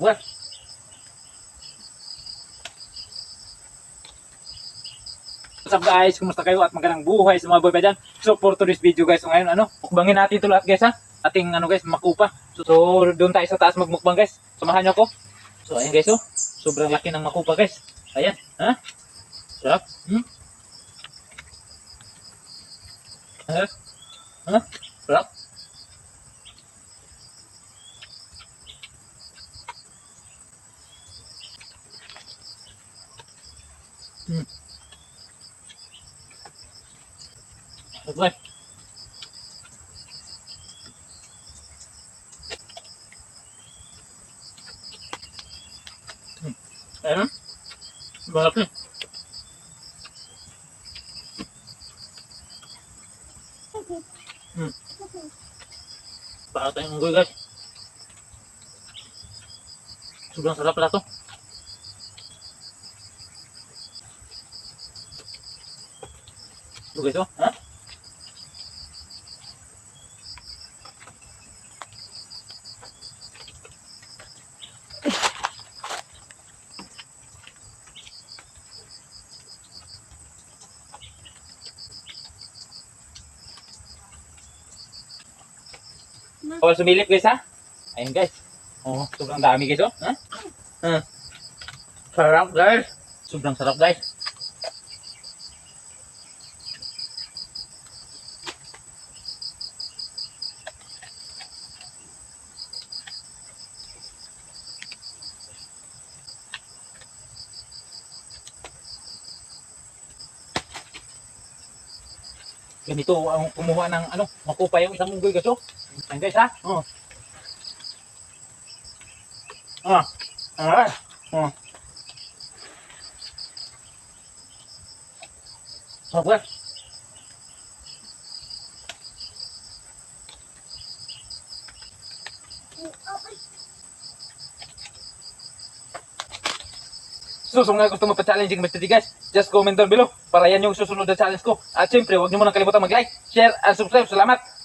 Well, what's up guys? Kumusta kayo at magandang buhay sa mga boy pa dyan? So for today's video guys, so ngayon mukbangin natin ito lahat guys ha. Ating guys, makupa. So doon tayo sa taas magmukbang guys. Samahan nyo ako. So ayun guys sobrang laki ng makupa guys. Ayan, ha? Sarap. Ha? Sarap. Okay. Ayan. Balap nih. Para tayong unggoy guys. Sobrang sarap pala to. Ito guys ha? Oh, sumilip guys ha. Ayun guys. Oh, sobrang dami guys ha. Sarap guys. Sobrang sarap guys. Ganito ang kumuha ng makupa yung isang unggoy guys Ayun guys ha. Okay. So mga gusto magpa-challenging Mr. D guys, just comment down below para yan yung susunod na challenge ko. At syempre, huwag nyo munang kalimutan mag-like, share, and subscribe. Salamat!